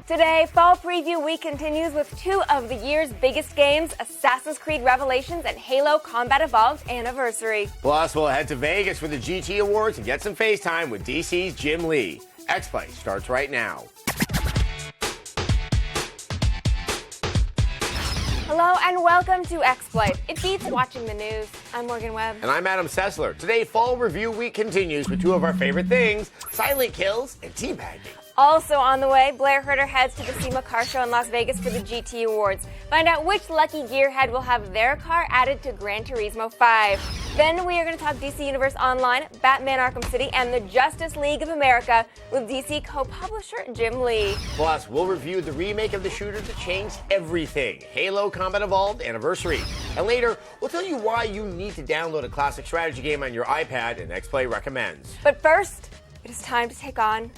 Today, Fall Preview Week continues with two of the year's biggest games, Assassin's Creed Revelations and Halo Combat Evolved Anniversary. Plus, we'll head to Vegas for the GT Awards and get some FaceTime with DC's Jim Lee. X-Play starts right now. Hello and welcome to X-Play. It beats watching the news. I'm Morgan Webb. And I'm Adam Sessler. Today, Fall Review Week continues with two of our favorite things, silent kills and teabagging. Also on the way, Blair Herter heads to the SEMA Car Show in Las Vegas for the GT Awards. Find out which lucky gearhead will have their car added to Gran Turismo 5. Then we are going to talk DC Universe Online, Batman Arkham City, and the Justice League of America with DC co-publisher Jim Lee. Plus, we'll review the remake of the shooter that changed everything, Halo Combat Evolved Anniversary. And later, we'll tell you why you need to download a classic strategy game on your iPad, and X-Play recommends. But first, it is time to take on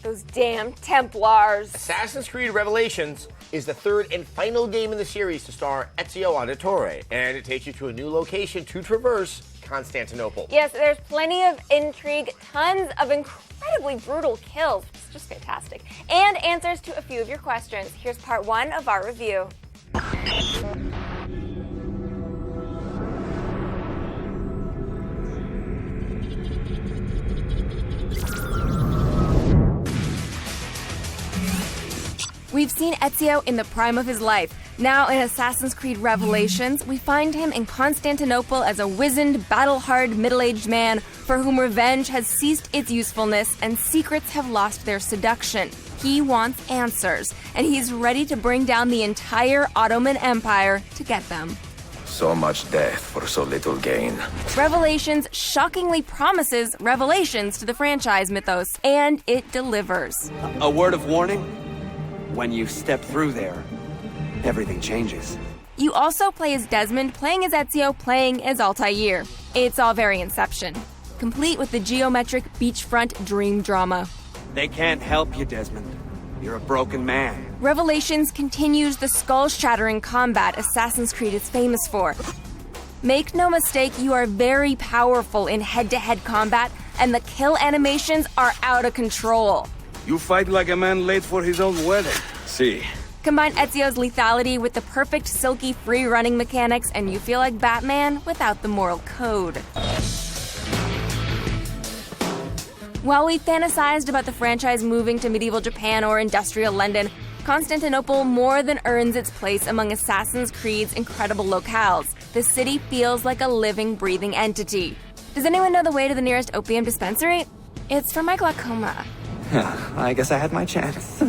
those damn Templars. Assassin's Creed Revelations is the third and final game in the series to star Ezio Auditore, and it takes you to a new location to traverse Constantinople. Yes, there's plenty of intrigue, tons of incredibly brutal kills. It's just fantastic. And answers to a few of your questions. Here's part one of our review. We've seen Ezio in the prime of his life. Now in Assassin's Creed Revelations, we find him in Constantinople as a wizened, battle-hard, middle-aged man for whom revenge has ceased its usefulness and secrets have lost their seduction. He wants answers, and he's ready to bring down the entire Ottoman Empire to get them. So much death for so little gain. Revelations shockingly promises revelations to the franchise mythos, and it delivers. A word of warning? When you step through there, everything changes. You also play as Desmond, playing as Ezio, playing as Altair. It's all very Inception, complete with the geometric beachfront dream drama. They can't help you, Desmond. You're a broken man. Revelations continues the skull-shattering combat Assassin's Creed is famous for. Make no mistake, you are very powerful in head-to-head combat, and the kill animations are out of control. You fight like a man late for his own wedding. See. Combine Ezio's lethality with the perfect silky free-running mechanics, and you feel like Batman without the moral code. While we fantasized about the franchise moving to medieval Japan or industrial London, Constantinople more than earns its place among Assassin's Creed's incredible locales. The city feels like a living, breathing entity. Does anyone know the way to the nearest opium dispensary? It's for my glaucoma. I guess I had my chance.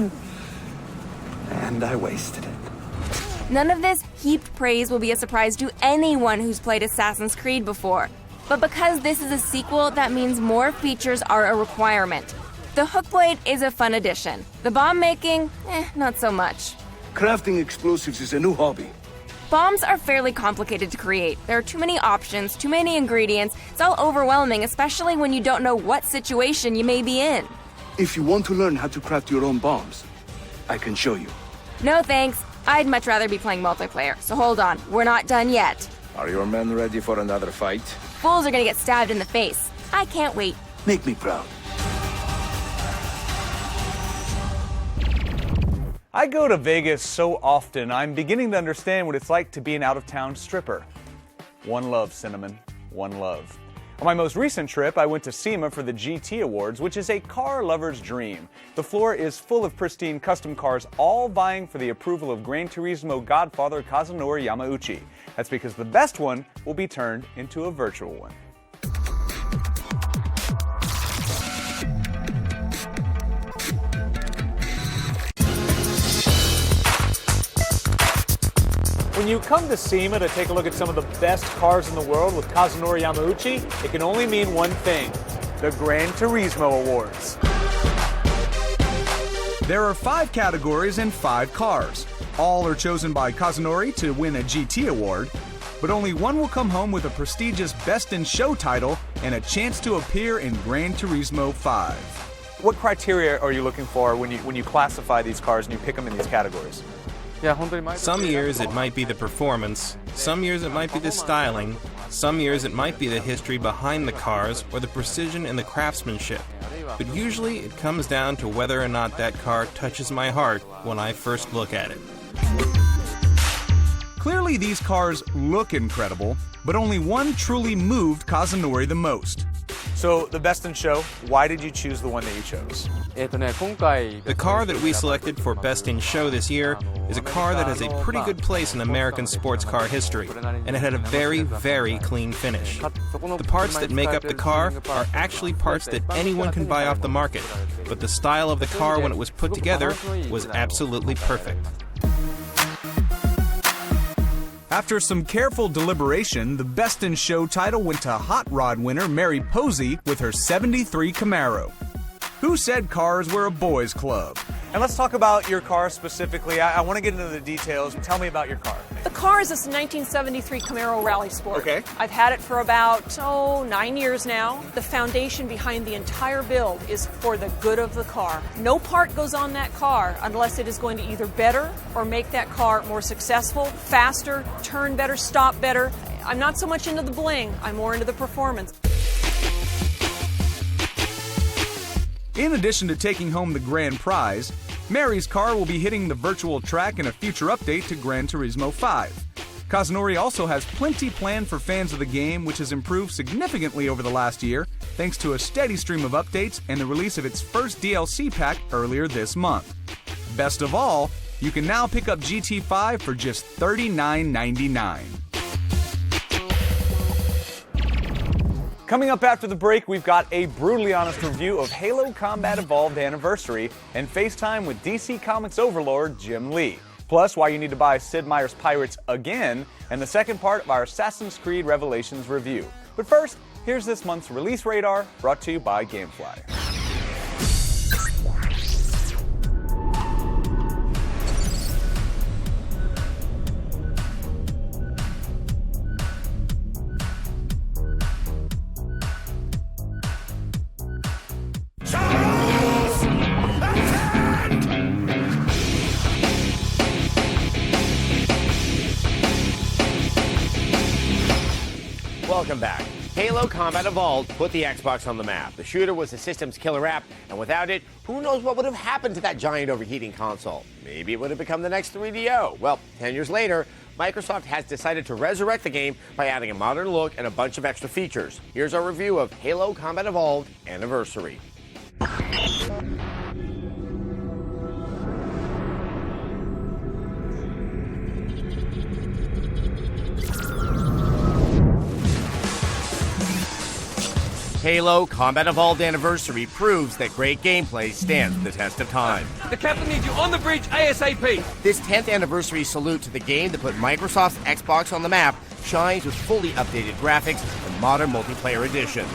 And I wasted it. None of this heaped praise will be a surprise to anyone who's played Assassin's Creed before. But because this is a sequel, that means more features are a requirement. The Hookblade is a fun addition. The bomb making, not so much. Crafting explosives is a new hobby. Bombs are fairly complicated to create. There are too many options, too many ingredients. It's all overwhelming, especially when you don't know what situation you may be in. If you want to learn how to craft your own bombs, I can show you. No thanks. I'd much rather be playing multiplayer, so hold on. We're not done yet. Are your men ready for another fight? Fools are gonna get stabbed in the face. I can't wait. Make me proud. I go to Vegas so often, I'm beginning to understand what it's like to be an out-of-town stripper. One love, Cinnamon. One love. On my most recent trip, I went to SEMA for the GT Awards, which is a car lover's dream. The floor is full of pristine custom cars, all vying for the approval of Gran Turismo godfather Kazunori Yamauchi. That's because the best one will be turned into a virtual one. When you come to SEMA to take a look at some of the best cars in the world with Kazunori Yamauchi, it can only mean one thing: the Gran Turismo Awards. There are 5 categories and 5 cars. All are chosen by Kazunori to win a GT award, but only one will come home with a prestigious Best in Show title and a chance to appear in Gran Turismo 5. What criteria are you looking for when you classify these cars and you pick them in these categories? Some years it might be the performance, some years it might be the styling, some years it might be the history behind the cars or the precision and the craftsmanship. but usually it comes down to whether or not that car touches my heart when I first look at it. Clearly, these cars look incredible, but only one truly moved Kazunori the most. So, the Best in Show, why did you choose the one that you chose? The car that we selected for Best in Show this year is a car that has a pretty good place in American sports car history, and it had a very, very clean finish. The parts that make up the car are actually parts that anyone can buy off the market, but the style of the car when it was put together was absolutely perfect. After some careful deliberation, the Best in Show title went to Hot Rod winner Mary Posey with her 73 Camaro. Who said cars were a boys' club? And let's talk about your car specifically. I want to get into the details. Tell me about your car. The car is this 1973 Camaro Rally Sport. Okay. I've had it for about, 9 years now. The foundation behind the entire build is for the good of the car. No part goes on that car unless it is going to either better or make that car more successful, faster, turn better, stop better. I'm not so much into the bling, I'm more into the performance. In addition to taking home the grand prize, Mary's car will be hitting the virtual track in a future update to Gran Turismo 5. Kazunori also has plenty planned for fans of the game, which has improved significantly over the last year, thanks to a steady stream of updates and the release of its first DLC pack earlier this month. Best of all, you can now pick up GT5 for just $39.99. Coming up after the break, we've got a brutally honest review of Halo Combat Evolved Anniversary and FaceTime with DC Comics overlord Jim Lee. Plus, why you need to buy Sid Meier's Pirates again, and the second part of our Assassin's Creed Revelations review. But first, here's this month's release radar, brought to you by Gamefly. Welcome back. Halo Combat Evolved put the Xbox on the map. The shooter was the system's killer app, and without it, who knows what would have happened to that giant overheating console? Maybe it would have become the next 3DO. Well, 10 years later, Microsoft has decided to resurrect the game by adding a modern look and a bunch of extra features. Here's our review of Halo Combat Evolved Anniversary. Halo Combat Evolved Anniversary proves that great gameplay stands the test of time. The captain needs you on the bridge ASAP. This 10th anniversary salute to the game that put Microsoft's Xbox on the map shines with fully updated graphics and modern multiplayer edition.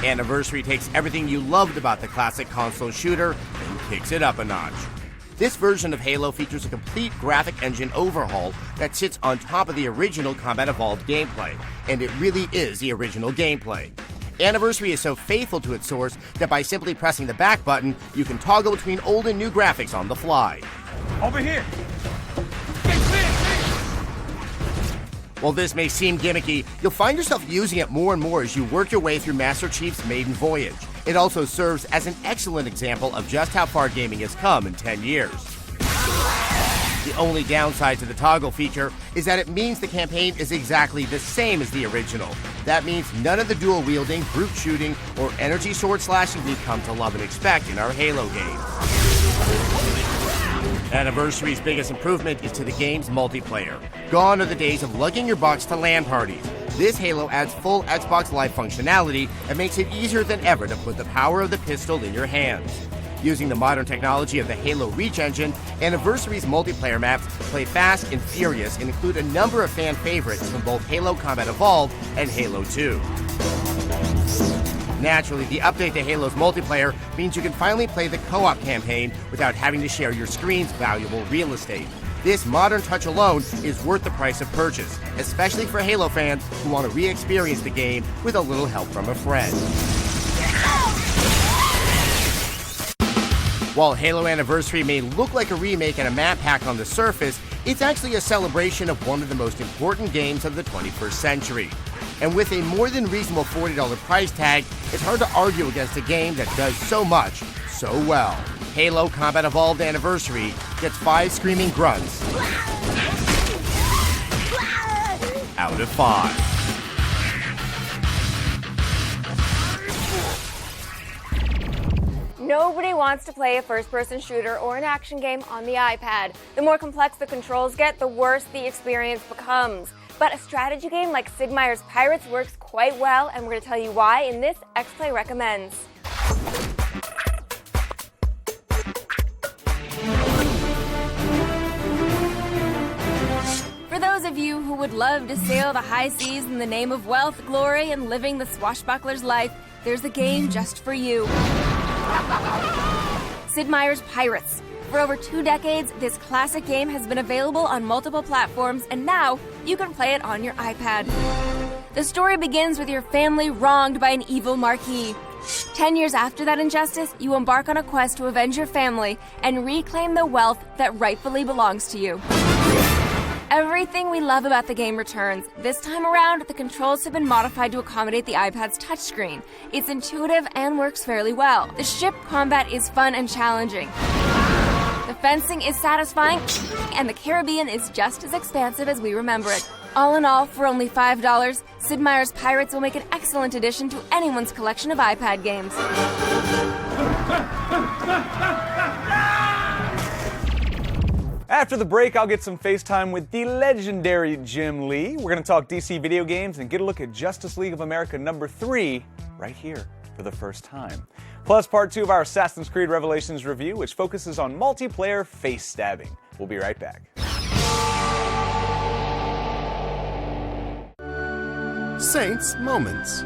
Anniversary takes everything you loved about the classic console shooter and kicks it up a notch. This version of Halo features a complete graphic engine overhaul that sits on top of the original Combat Evolved gameplay, and it really is the original gameplay. Anniversary is so faithful to its source that by simply pressing the back button, you can toggle between old and new graphics on the fly. Over here. While this may seem gimmicky, you'll find yourself using it more and more as you work your way through Master Chief's maiden voyage. It also serves as an excellent example of just how far gaming has come in 10 years. The only downside to the toggle feature is that it means the campaign is exactly the same as the original. That means none of the dual wielding, brute shooting, or energy sword slashing we've come to love and expect in our Halo games. Anniversary's biggest improvement is to the game's multiplayer. Gone are the days of lugging your box to LAN parties. This Halo adds full Xbox Live functionality and makes it easier than ever to put the power of the pistol in your hands. Using the modern technology of the Halo Reach engine, Anniversary's multiplayer maps play fast and furious and include a number of fan favorites from both Halo Combat Evolved and Halo 2. Naturally, the update to Halo's multiplayer means you can finally play the co-op campaign without having to share your screen's valuable real estate. This modern touch alone is worth the price of purchase, especially for Halo fans who want to re-experience the game with a little help from a friend. While Halo Anniversary may look like a remake and a map pack on the surface, it's actually a celebration of one of the most important games of the 21st century. And with a more than reasonable $40 price tag, it's hard to argue against a game that does so much, so well. Halo Combat Evolved Anniversary gets 5 screaming grunts out of 5. Nobody wants to play a first-person shooter or an action game on the iPad. The more complex the controls get, the worse the experience becomes. But a strategy game like Sid Meier's Pirates works quite well, and we're going to tell you why in this X-Play Recommends. For those of you who would love to sail the high seas in the name of wealth, glory, and living the swashbuckler's life, there's a game just for you. Sid Meier's Pirates. For over 2 decades, this classic game has been available on multiple platforms, and now you can play it on your iPad. The story begins with your family wronged by an evil marquis. 10 years after that injustice, you embark on a quest to avenge your family and reclaim the wealth that rightfully belongs to you. Everything we love about the game returns. This time around, the controls have been modified to accommodate the iPad's touchscreen. It's intuitive and works fairly well. The ship combat is fun and challenging. The fencing is satisfying, and the Caribbean is just as expansive as we remember it. All in all, for only $5, Sid Meier's Pirates will make an excellent addition to anyone's collection of iPad games. After the break, I'll get some FaceTime with the legendary Jim Lee. We're going to talk DC video games and get a look at Justice League of America #3 right here for the first time. Plus, part 2 of our Assassin's Creed Revelations review, which focuses on multiplayer face stabbing. We'll be right back. Saints Moments.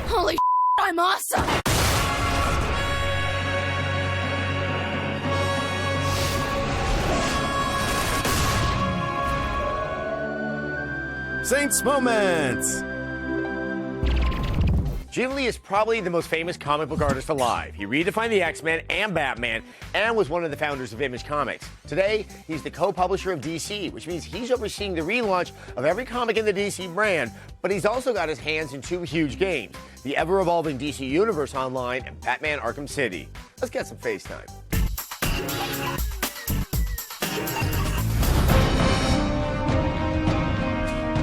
Holy I'm awesome! Saints Moments. Jim Lee is probably the most famous comic book artist alive. He redefined the X-Men and Batman and was one of the founders of Image Comics. Today, he's the co-publisher of DC, which means he's overseeing the relaunch of every comic in the DC brand, but he's also got his hands in 2 huge games, the ever-evolving DC Universe Online and Batman Arkham City. Let's get some FaceTime.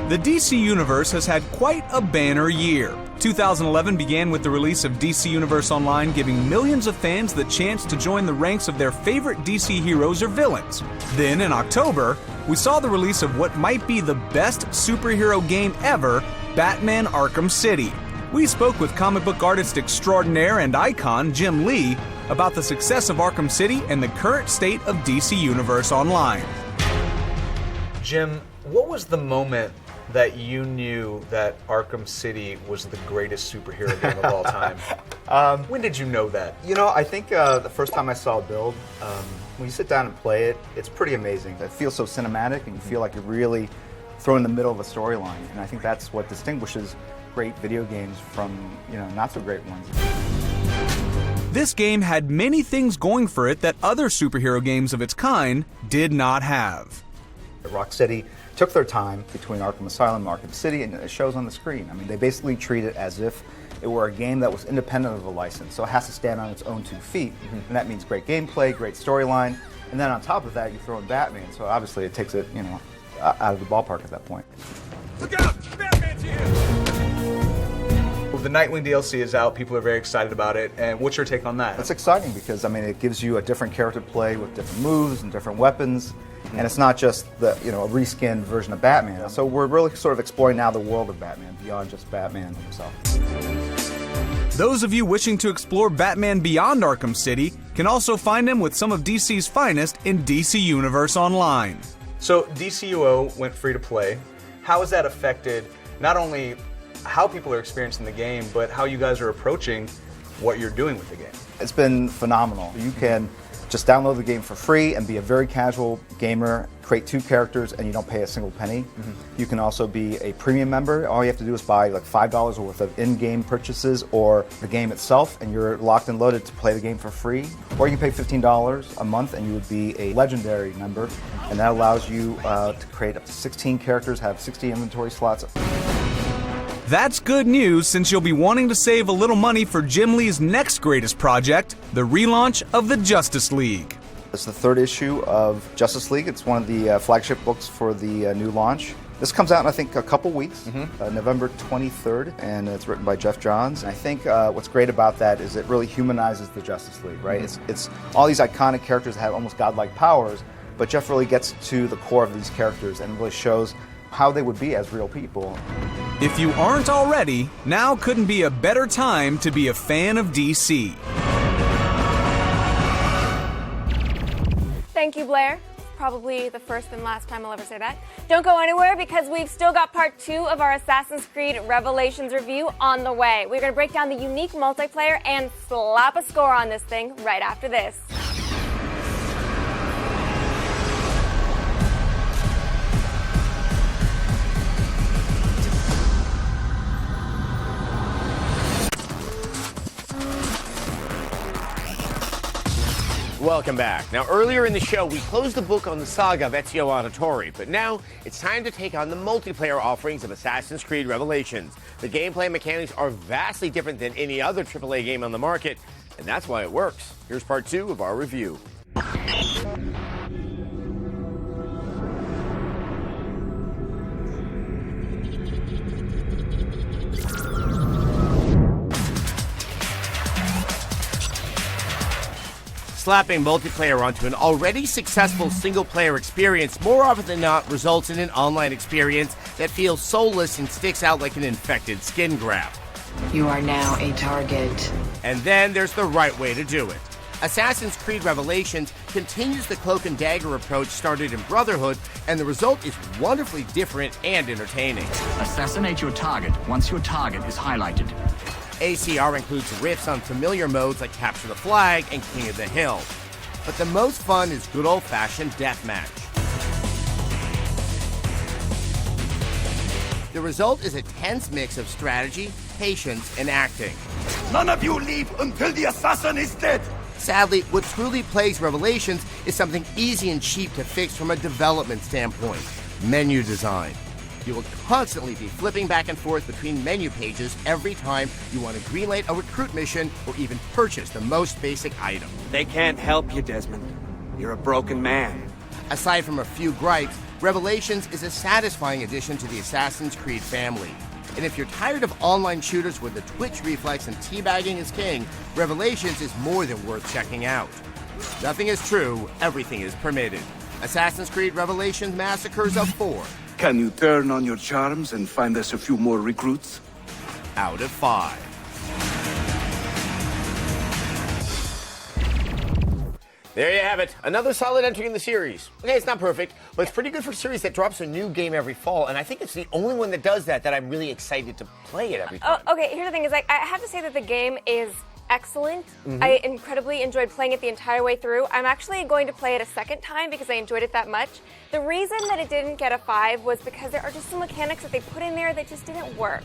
The DC Universe has had quite a banner year. 2011 began with the release of DC Universe Online, giving millions of fans the chance to join the ranks of their favorite DC heroes or villains. Then, in October, we saw the release of what might be the best superhero game ever, Batman Arkham City. We spoke with comic book artist extraordinaire and icon Jim Lee about the success of Arkham City and the current state of DC Universe Online. Jim, what was the moment that you knew that Arkham City was the greatest superhero game of all time? When did you know that? You know, I think the first time I saw a build, when you sit down and play it, it's pretty amazing. It feels so cinematic, and you feel like you're really thrown in the middle of a storyline. And I think that's what distinguishes great video games from, not so great ones. This game had many things going for it that other superhero games of its kind did not have. Rocksteady took their time between Arkham Asylum and Arkham City, and it shows on the screen. I mean, they basically treat it as if it were a game that was independent of the license, so it has to stand on its own 2 feet. And that means great gameplay, great storyline, and then on top of that, you throw in Batman, so obviously it takes it, out of the ballpark at that point. Look out! Batman's here! The Nightwing DLC is out. People are very excited about it. And what's your take on that? It's exciting because, it gives you a different character to play with different moves and different weapons. And it's not just the, a reskinned version of Batman. So we're really sort of exploring now the world of Batman beyond just Batman himself. Those of you wishing to explore Batman beyond Arkham City can also find him with some of DC's finest in DC Universe Online. So DCUO went free to play. How has that affected not only how people are experiencing the game, but how you guys are approaching what you're doing with the game. It's been phenomenal. You can just download the game for free and be a very casual gamer, create 2 characters, and you don't pay a single penny. You can also be a premium member. All you have to do is buy like $5 worth of in-game purchases or the game itself, and you're locked and loaded to play the game for free. Or you can pay $15 a month and you would be a legendary member, and that allows you to create up to 16 characters, have 60 inventory slots. That's good news since you'll be wanting to save a little money for Jim Lee's next greatest project, the relaunch of the Justice League. It's the 3rd issue of Justice League. It's one of the flagship books for the new launch. This comes out in, I think, a couple weeks, November 23rd, and it's written by Jeff Johns. I think what's great about that is it really humanizes the Justice League, right? It's all these iconic characters that have almost godlike powers, but Jeff really gets to the core of these characters and really shows how they would be as real people. If you aren't already, now couldn't be a better time to be a fan of DC. Thank you, Blair. Probably the first and last time I'll ever say that. Don't go anywhere because we've still got part 2 of our Assassin's Creed Revelations review on the way. We're going to break down the unique multiplayer and slap a score on this thing right after this. Welcome back. Now, earlier in the show, we closed the book on the saga of Ezio Auditore, but now it's time to take on the multiplayer offerings of Assassin's Creed Revelations. The gameplay mechanics are vastly different than any other AAA game on the market, and that's why it works. Here's part 2 of our review. Slapping multiplayer onto an already successful single-player experience more often than not results in an online experience that feels soulless and sticks out like an infected skin graft. You are now a target. And then there's the right way to do it. Assassin's Creed Revelations continues the cloak and dagger approach started in Brotherhood, and the result is wonderfully different and entertaining. Assassinate your target once your target is highlighted. ACR includes riffs on familiar modes like Capture the Flag and King of the Hill. But the most fun is good old-fashioned deathmatch. The result is a tense mix of strategy, patience, and acting. None of you leave until the assassin is dead! Sadly, what truly plagues Revelations is something easy and cheap to fix from a development standpoint: menu design. You will constantly be flipping back and forth between menu pages every time you want to greenlight a recruit mission or even purchase the most basic item. They can't help you, Desmond. You're a broken man. Aside from a few gripes, Revelations is a satisfying addition to the Assassin's Creed family. And if you're tired of online shooters where the twitch reflex and teabagging is king, Revelations is more than worth checking out. Nothing is true, everything is permitted. Assassin's Creed Revelations massacres of 4. Can you turn on your charms and find us a few more recruits? Out of 5. There you have it. Another solid entry in the series. Okay, it's not perfect, but it's pretty good for a series that drops a new game every fall, and I think it's the only one that does that I'm really excited to play it every time. Oh, okay, here's the thing is, I have to say that the game is excellent. I incredibly enjoyed playing it the entire way through. I'm actually going to play it a second time because I enjoyed it that much. The reason that it didn't get a 5 was because there are just some mechanics that they put in there that just didn't work.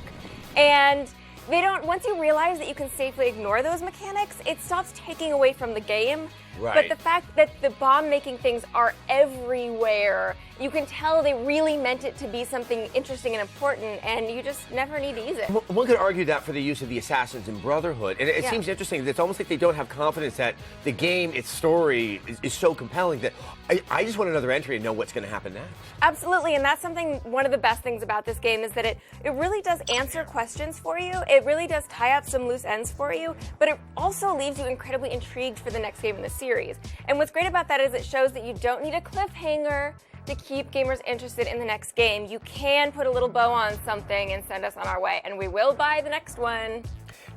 And they don't, once you realize that you can safely ignore those mechanics, it stops taking away from the game. Right. But the fact that the bomb-making things are everywhere, you can tell they really meant it to be something interesting and important, and you just never need to use it. One could argue that for the use of the assassins in Brotherhood, and it seems interesting. It's almost like they don't have confidence that the game, its story, is so compelling that I just want another entry and know what's going to happen next. Absolutely, and that's something, one of the best things about this game is that it really does answer questions for you. It really does tie up some loose ends for you, but it also leaves you incredibly intrigued for the next game in the series. And what's great about that is it shows that you don't need a cliffhanger to keep gamers interested in the next game. You can put a little bow on something and send us on our way, and we will buy the next one.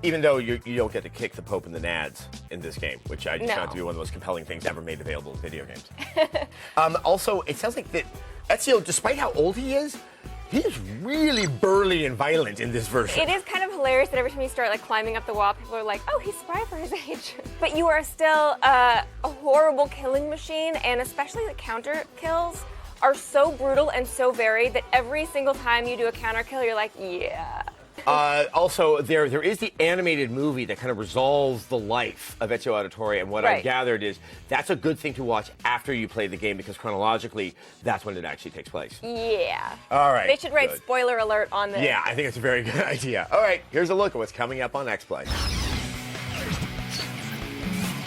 Even though you don't get to kick the Pope in the nads in this game, which I just found to be one of the most compelling things ever made available in video games. Also, it sounds like that Ezio, despite how old he is, He's really burly and violent in this version. It is kind of hilarious that every time you start like climbing up the wall, people are like, oh, he's spry for his age. But you are still a horrible killing machine, and especially the counter kills are so brutal and so varied that every single time you do a counter kill, you're like, yeah. Also, there is the animated movie that kind of resolves the life of Ezio Auditore, and what I've gathered is that's a good thing to watch after you play the game because chronologically, that's when it actually takes place. Yeah. All right. They should write spoiler alert on this. Yeah, I think it's a very good idea. All right, here's a look at what's coming up on X-Play.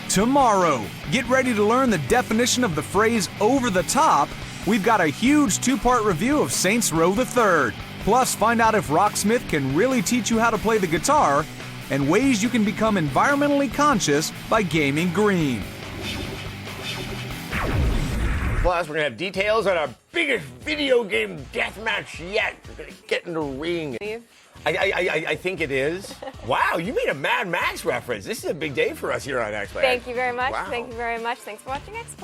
Tomorrow, get ready to learn the definition of the phrase over the top. We've got a huge 2-part review of Saints Row the Third. Plus, find out if Rocksmith can really teach you how to play the guitar and ways you can become environmentally conscious by gaming green. Plus, we're going to have details on our biggest video game deathmatch yet. We're going to get in the ring. I think it is. Wow, you made a Mad Max reference. This is a big day for us here on X-Play. Thank you very much. Wow. Thank you very much. Thanks for watching X-Play.